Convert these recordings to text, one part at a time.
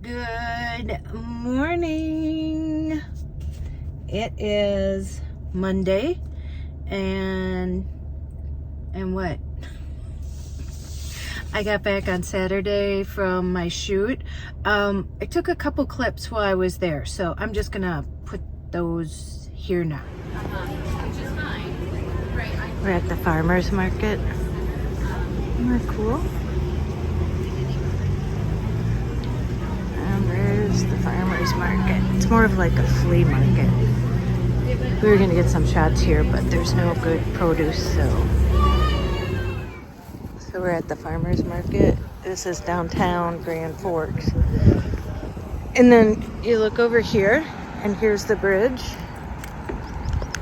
Good morning. It is Monday and what? I got back on Saturday from my shoot. I took a couple clips while I was there, so I'm just gonna put those here now. Which is fine. Right. We're at the farmer's market. Isn't that cool? And there's the farmer's market. It's more of like a flea market. We were gonna get some shots here, but there's no good produce, so we're at the farmer's market. This is downtown Grand Forks. And then you look over here, and here's the bridge.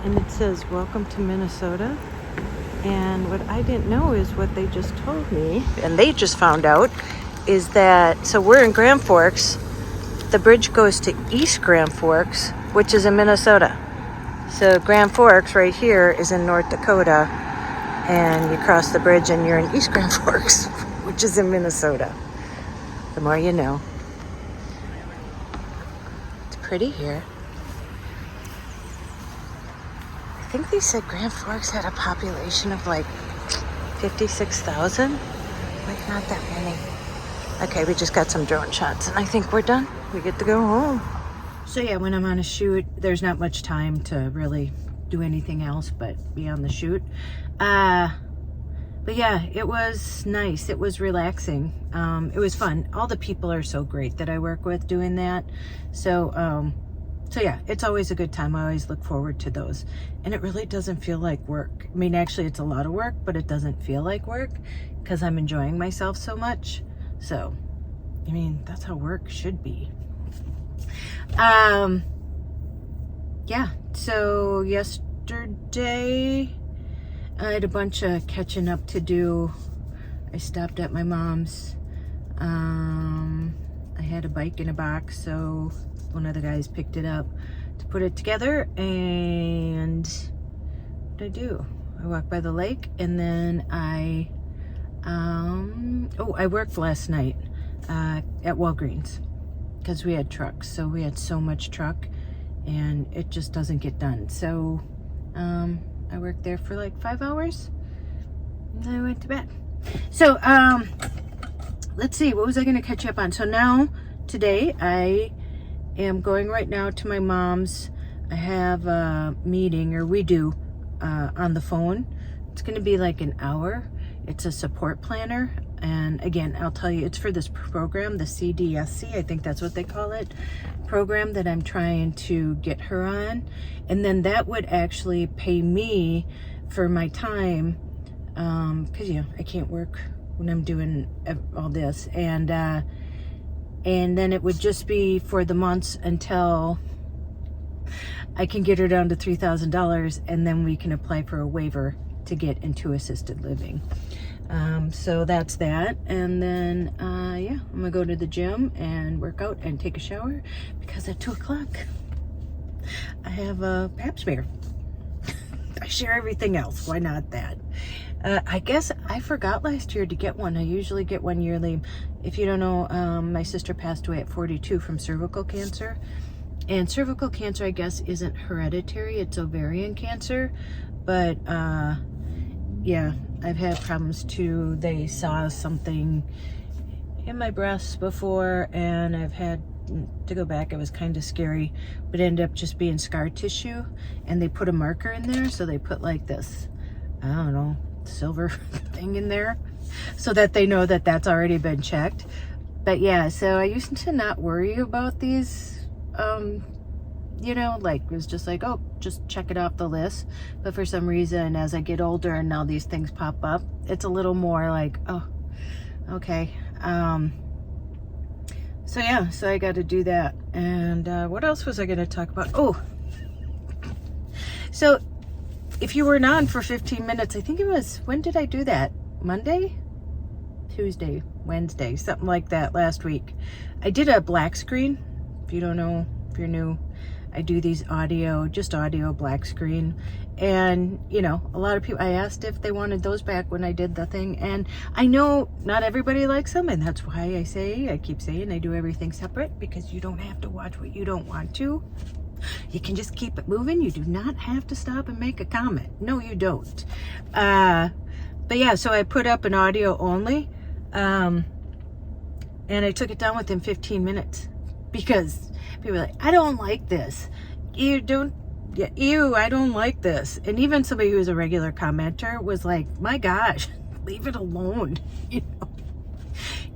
And it says, "Welcome to Minnesota." And what I didn't know is what they just told me, and they just found out, is that, so we're in Grand Forks. The bridge goes to East Grand Forks, which is in Minnesota. So Grand Forks right here is in North Dakota, and you cross the bridge and you're in East Grand Forks, which is in Minnesota. The more you know. It's pretty here. I think they said Grand Forks had a population of like 56,000. Like not that many. Okay, we just got some drone shots and I think we're done. We get to go home. So yeah, when I'm on a shoot, there's not much time to really do anything else but be on the shoot. But yeah, it was nice. It was relaxing. It was fun. All the people are so great that I work with doing that. So yeah, it's always a good time. I always look forward to those. And it really doesn't feel like work. I mean, actually it's a lot of work, but it doesn't feel like work because I'm enjoying myself so much. So, I mean, that's how work should be. Yeah, so yesterday I had a bunch of catching up to do. I stopped at my mom's. I had a bike in a box, so one of the guys picked it up to put it together. And what did I do? I walked by the lake, and then I worked last night at Walgreens because we had trucks. So we had so much truck and it just doesn't get done. So I worked there for like 5 hours and then I went to bed. So let's see, what was I going to catch up on? So now today I am going right now to my mom's. I have a meeting, or we do, on the phone. It's going to be like an hour. It's a support planner. And again, I'll tell you, it's for this program, the CDSC, I think that's what they call it, program that I'm trying to get her on. And then that would actually pay me for my time, because, you know, I can't work when I'm doing all this. And then it would just be for the months until I can get her down to $3,000, and then we can apply for a waiver to get into assisted living. So that's that. And then, yeah, I'm gonna go to the gym and work out and take a shower because at 2 o'clock I have a pap smear. I share everything else. Why not that? I guess I forgot last year to get one. I usually get one yearly. If you don't know, my sister passed away at 42 from cervical cancer. And cervical cancer, I guess, isn't hereditary. It's ovarian cancer. But, yeah, I've had problems too. They saw something in my breasts before, and I've had to go back. It was kind of scary, but it ended up just being scar tissue, and they put a marker in there. So they put like this, I don't know, silver thing in there so that they know that that's already been checked. But yeah, so I used to not worry about these, you know, like it was just like, oh, just check it off the list. But for some reason, as I get older and now these things pop up, it's a little more like, oh, okay. So yeah, so I got to do that. And what else was I going to talk about? Oh, so if you were on for 15 minutes, I think it was, when did I do that? Monday? Tuesday, Wednesday, something like that last week. I did a black screen. If you don't know, if you're new, I do these just audio black screen. And, you know, a lot of people, I asked if they wanted those back when I did the thing. And I know not everybody likes them. And that's why I keep saying I do everything separate, because you don't have to watch what you don't want to. You can just keep it moving. You do not have to stop and make a comment. No, you don't. But yeah, so I put up an audio only. And I took it down within 15 minutes because people are like, I don't like this. You don't, yeah, ew, I don't like this. And even somebody who was a regular commenter was like, my gosh, leave it alone. You know,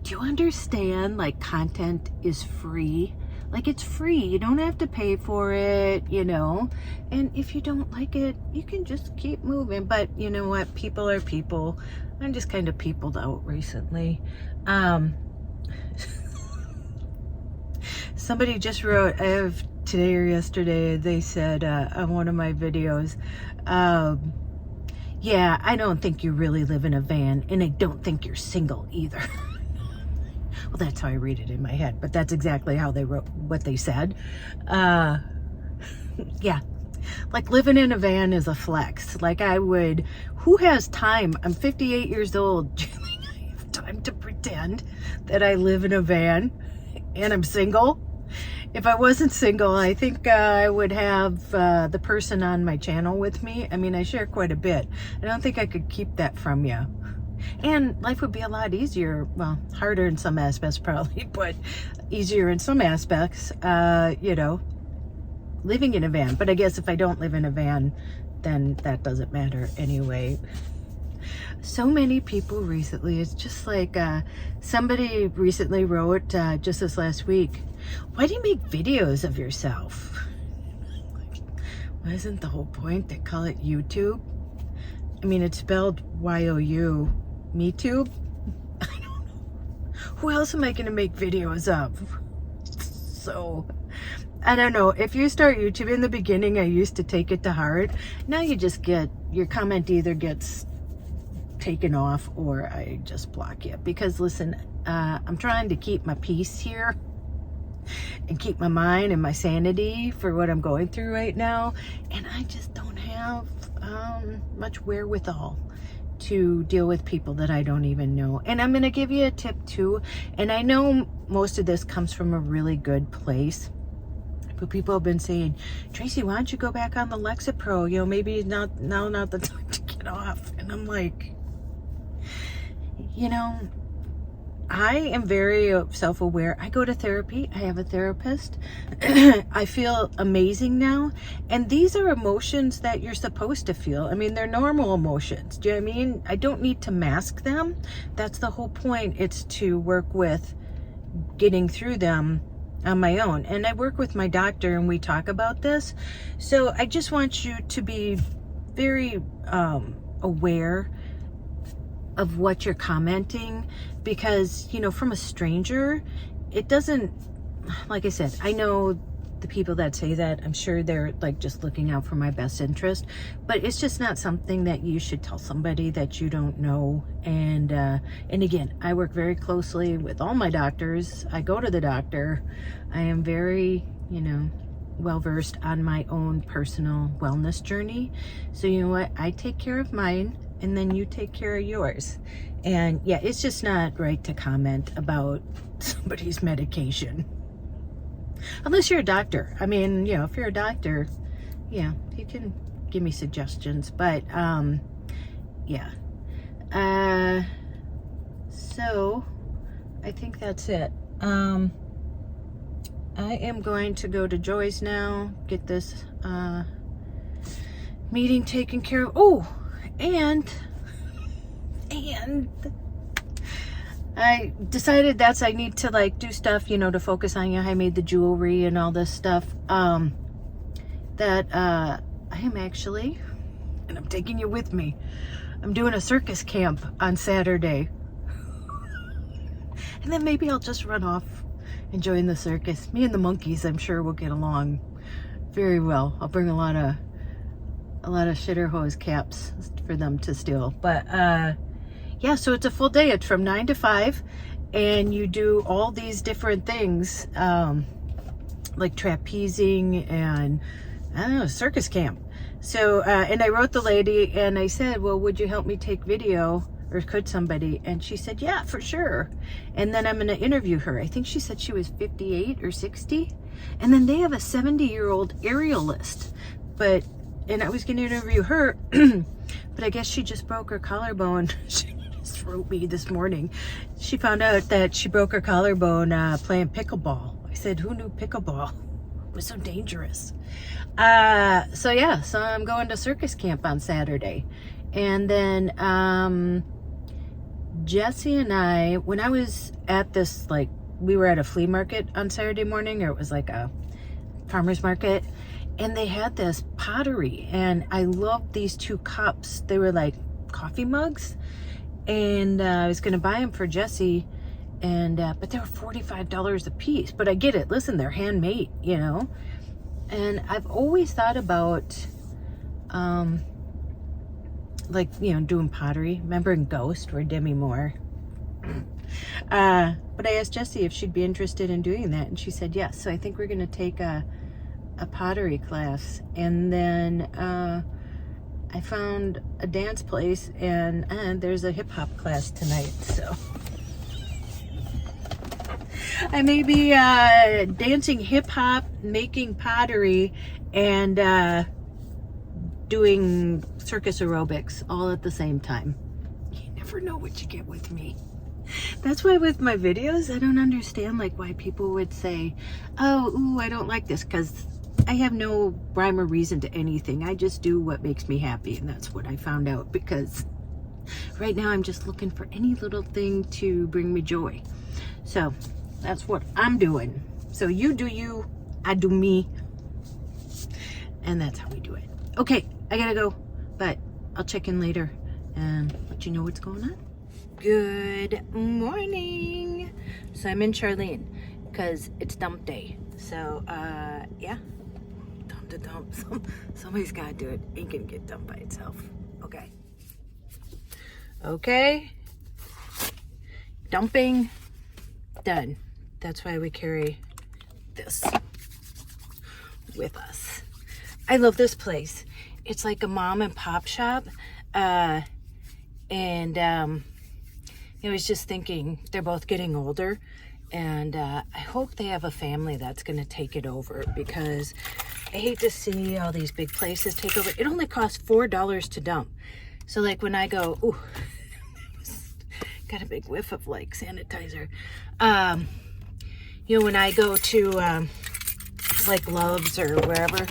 do you understand? Like, content is free. Like, it's free. You don't have to pay for it, you know. And if you don't like it, you can just keep moving. But you know what? People are people. I'm just kind of peopled out recently. Somebody just wrote, I have today or yesterday, they said on one of my videos, yeah, I don't think you really live in a van, and I don't think you're single either. Well, that's how I read it in my head, but that's exactly how they wrote what they said. Yeah, like living in a van is a flex. Like who has time? I'm 58 years old. Do you think I have time to pretend that I live in a van and I'm single? If I wasn't single, I think I would have the person on my channel with me. I mean, I share quite a bit. I don't think I could keep that from you. And life would be a lot easier. Well, harder in some aspects probably, but easier in some aspects, you know, living in a van. But I guess if I don't live in a van, then that doesn't matter anyway. So many people recently, it's just like somebody recently wrote just this last week, why do you make videos of yourself? Like, well, isn't the whole point they call it YouTube? I mean, it's spelled Y-O-U, MeTube. I don't know. Who else am I going to make videos of? So, I don't know. If you start YouTube, in the beginning, I used to take it to heart. Now you just get, your comment either gets taken off or I just block you. Because listen, I'm trying to keep my peace here and keep my mind and my sanity for what I'm going through right now. And I just don't have much wherewithal to deal with people that I don't even know. And I'm going to give you a tip too. And I know most of this comes from a really good place. But people have been saying, Tracy, why don't you go back on the Lexapro? You know, maybe not the time to get off. And I'm like, you know, I am very self-aware. I go to therapy. I have a therapist. I feel amazing now. And these are emotions that you're supposed to feel. I mean, they're normal emotions. Do you know what I mean? I don't need to mask them. That's the whole point. It's to work with getting through them on my own. And I work with my doctor and we talk about this. So I just want you to be very aware of what you're commenting, because, you know, from a stranger, it doesn't, like I said, I know the people that say that, I'm sure they're like just looking out for my best interest, but it's just not something that you should tell somebody that you don't know. And again, I work very closely with all my doctors. I go to the doctor. I am very, you know, well-versed on my own personal wellness journey. So you know what, I take care of mine, and then you take care of yours. And yeah, it's just not right to comment about somebody's medication. Unless you're a doctor. I mean, you know, if you're a doctor, yeah, you can give me suggestions. But, yeah. So, I think that's it. I am going to go to Joy's now, get this meeting taken care of. Oh! And I decided I need to like do stuff, you know, to focus on, you know, I made the jewelry and all this stuff, that I am actually, and I'm taking you with me, I'm doing a circus camp on Saturday. And then maybe I'll just run off and join the circus. Me and the monkeys, I'm sure we'll get along very well. I'll bring a lot of shitter hose caps for them to steal. But yeah, so it's a full day. It's from 9 to 5, and you do all these different things. like trapezing and I don't know, Circus Camp. So, and I wrote the lady and I said, well, would you help me take video, or could somebody? And she said, yeah, for sure. And then I'm going to interview her. I think she said she was 58 or 60. And then they have a 70-year-old aerialist. And I was going to interview her, but I guess she just broke her collarbone. She just wrote me this morning. She found out that she broke her collarbone playing pickleball. I said, who knew pickleball was so dangerous? So I'm going to Circus Camp on Saturday. And then Jesse and I, when I was at this, like, we were at a flea market on Saturday morning, or it was like a farmer's market, and they had this pottery, and I loved these two cups. They were like coffee mugs, and I was going to buy them for Jesse, and but they were $45 a piece. But I get it. Listen, they're handmade, you know. And I've always thought about, like, you know, doing pottery. Remember in Ghost, where Demi Moore. But I asked Jessie if she'd be interested in doing that, and she said yes. So I think we're going to take a pottery class, and then I found a dance place, and there's a hip hop class tonight. So I may be dancing hip hop, making pottery, and doing circus aerobics all at the same time. You never know what you get with me. That's why with my videos, I don't understand like why people would say, oh, ooh, I don't like this, because I have no rhyme or reason to anything. I just do what makes me happy, and that's what I found out, because right now I'm just looking for any little thing to bring me joy. So that's what I'm doing. So you do you, I do me, and that's how we do it. Okay, I gotta go, but I'll check in later and let you know what's going on. Good morning. So I'm in Charlene because it's dump day. So yeah, dump to dump. Somebody's gotta do it. Ain't gonna get dumped by itself. Okay, dumping done. That's why we carry this with us. I love this place. It's like a mom and pop shop, and I was just thinking, they're both getting older, and I hope they have a family that's going to take it over, because I hate to see all these big places take over. It only costs $4 to dump. So like when I go, ooh, got a big whiff of like sanitizer. You know, when I go to like Love's or wherever,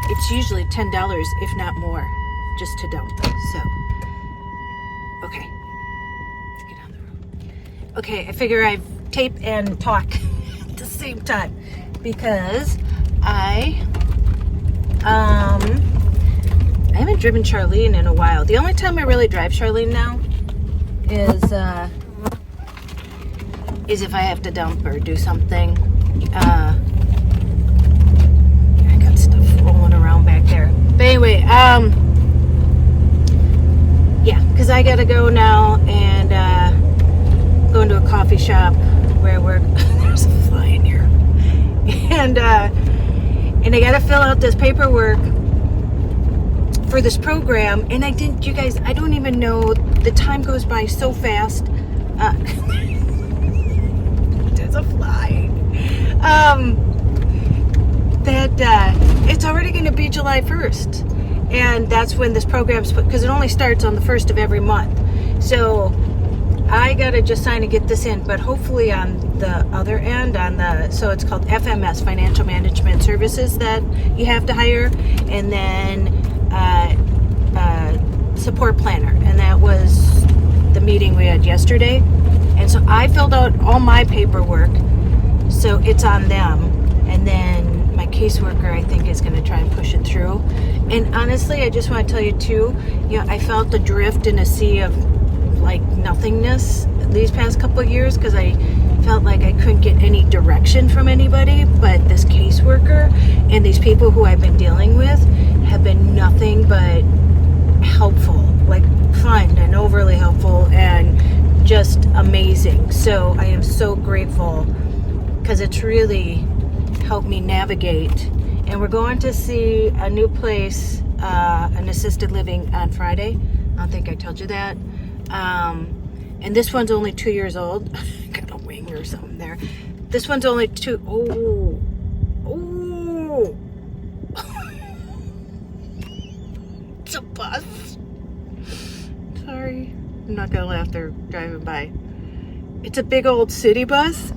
it's usually $10, if not more, just to dump. So, okay. Okay, I figure I tape and talk at the same time, because I haven't driven Charlene in a while. The only time I really drive Charlene now is if I have to dump or do something. I got stuff rolling around back there. But anyway, yeah, because I gotta go now and going to a coffee shop where I work. There's a fly in here. And I gotta fill out this paperwork for this program, and I didn't, you guys, I don't even know, the time goes by so fast. There's a fly. It's already gonna be July 1st. And that's when this program's put, because it only starts on the 1st of every month. So I gotta just sign and get this in, but hopefully on the other end, so it's called FMS, Financial Management Services, that you have to hire, and then support planner, and that was the meeting we had yesterday. And so I filled out all my paperwork, so it's on them, and then my caseworker, I think, is going to try and push it through. And honestly, I just want to tell you too, you know, I felt adrift in a sea of like nothingness these past couple of years, because I felt like I couldn't get any direction from anybody. But this caseworker and these people who I've been dealing with have been nothing but helpful, like fun and overly helpful and just amazing. So I am so grateful, because it's really help me navigate. And we're going to see a new place, an assisted living on Friday. I don't think I told you that. And this one's only 2 years old. Got a wing or something there. This one's only two. Oh. It's a bus. Sorry. I'm not gonna laugh, they're driving by. It's a big old city bus,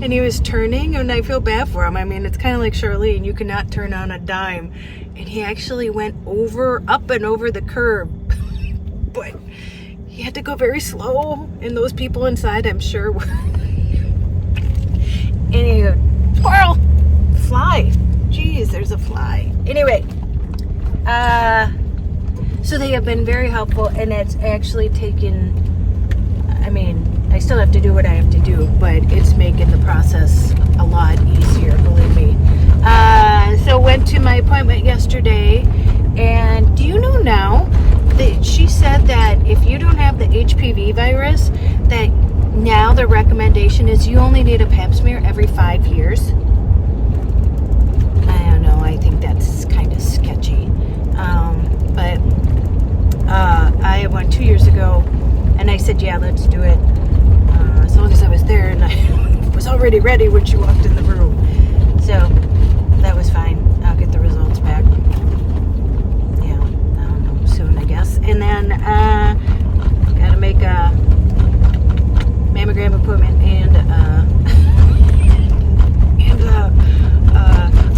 and he was turning, and I feel bad for him. I mean, it's kind of like Charlene, you cannot turn on a dime. And he actually went up and over the curb. But he had to go very slow, and those people inside, I'm sure, were... Anyway, squirrel! Fly! Jeez, there's a fly. Anyway, so they have been very helpful, and it's actually taken, I mean, I still have to do what I have to do, but it's making the process a lot easier, believe me. So went to my appointment yesterday, and do you know now that she said that if you don't have the HPV virus, that now the recommendation is you only need a pap smear every 5 years? I don't know, I think that's kind of sketchy. But I went 2 years ago, and I said, yeah, let's do it. As long as I was there, and I was already ready when she walked in the room. So that was fine. I'll get the results back. Yeah, I don't know, soon, I guess. And then gotta make a mammogram appointment and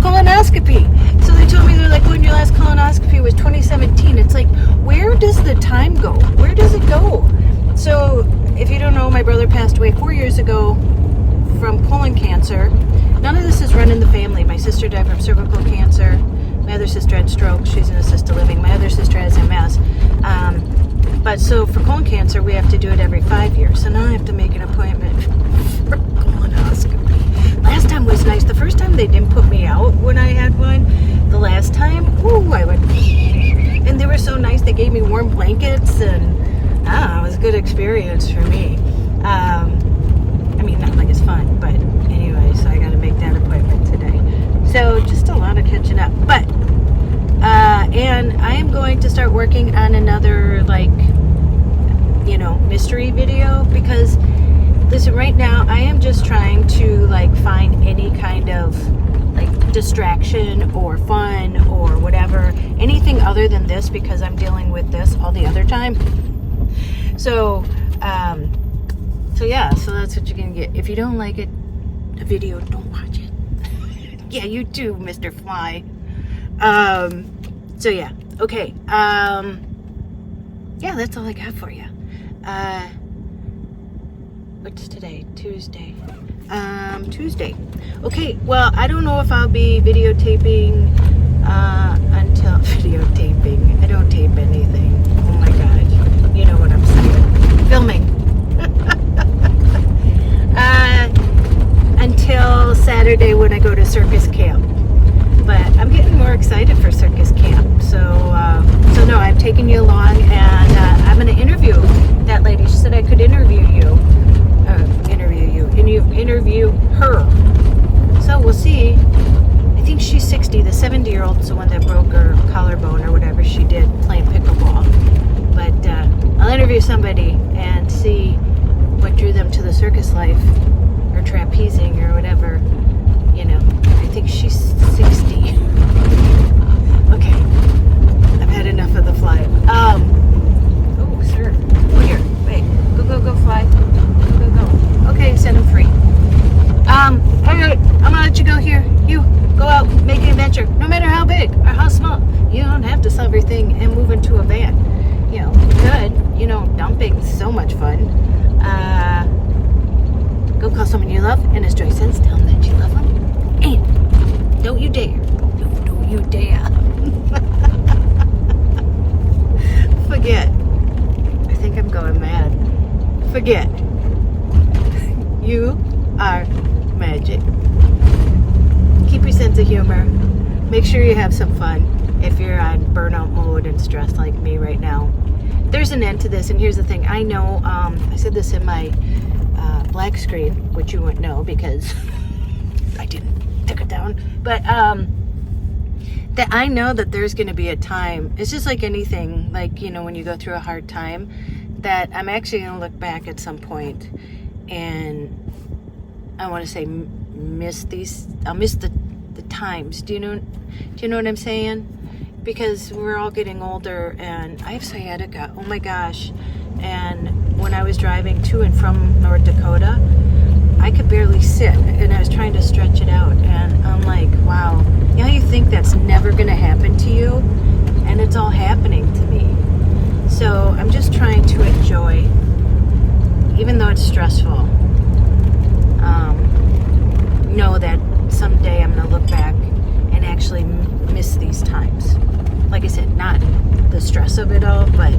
colonoscopy. So they told me, they're like, when your last colonoscopy was 2017. It's like, where does the time go? Where does it go? So if you don't know, my brother passed away 4 years ago from colon cancer. None of this is run in the family. My sister died from cervical cancer. My other sister had stroke. She's in assisted living. My other sister has MS. But so for colon cancer, we have to do it every 5 years. So now I have to make an appointment for colonoscopy. Last time was nice. The first time they didn't put me out when I had one. The last time, ooh, I went, and they were so nice. They gave me warm blankets, and it was a good experience for me. I mean, not like it's fun, but anyway, so I got to make that appointment today. So just a lot of catching up. But, and I am going to start working on another, like, you know, mystery video, because, listen, right now, I am just trying to, like, find any kind of, like, distraction or fun or whatever, anything other than this, because I'm dealing with this all the other time. So yeah, so that's what you're gonna get. If you don't like it, the video, don't watch it. Yeah, you too, Mr. Fly. So yeah, okay. Yeah, that's all I got for you. What's today? Tuesday. Tuesday. Okay, well, I don't know if I'll be videotaping until videotaping. I don't tape anything. Oh my god. You know what I'm saying. Filming. Until Saturday when I go to Circus Camp. But I'm getting more excited for Circus Camp. So no, I'm taking you along, and I'm going to interview that lady. She said I could interview you, and you interview her. So we'll see. I think she's 60. The 70-year-old is the one that broke her collarbone or whatever she did playing pickleball. But I'll interview somebody and see what drew them to the circus life, or trapezing, or whatever. You know, I think she's 60. Okay, I've had enough of the fly. Oh, sir. Oh, here. Wait. Go, fly. Go. Okay, set him free. Alright, I'm gonna let you go here. You go out, make an adventure, no matter how big or how small. You don't have to sell everything and move into a van. You know, good. You know, dumping's so much fun. Go call someone you love, and as Joy says, tell them that you love them. And don't you dare. Don't you dare. Forget. I think I'm going mad. Forget. You are magic. Keep your sense of humor. Make sure you have some fun if you're on burnout mode and stress like me right now. There's an end to this, and here's the thing. I know, I said this in my black screen, which you wouldn't know because I didn't take it down. But that I know that there's going to be a time. It's just like anything, like, you know, when you go through a hard time, that I'm actually going to look back at some point and I want to say I'll miss the times. Do you know what I'm saying? Because we're all getting older, and I have sciatica. Oh my gosh. And when I was driving to and from North Dakota, I could barely sit, and I was trying to stretch it out, and I'm like, wow. You know, you think that's never going to happen to you, and it's all happening to me. So I'm just trying to enjoy, even though it's stressful, know that someday I'm going to look back and actually miss these times. Like I said, not the stress of it all, but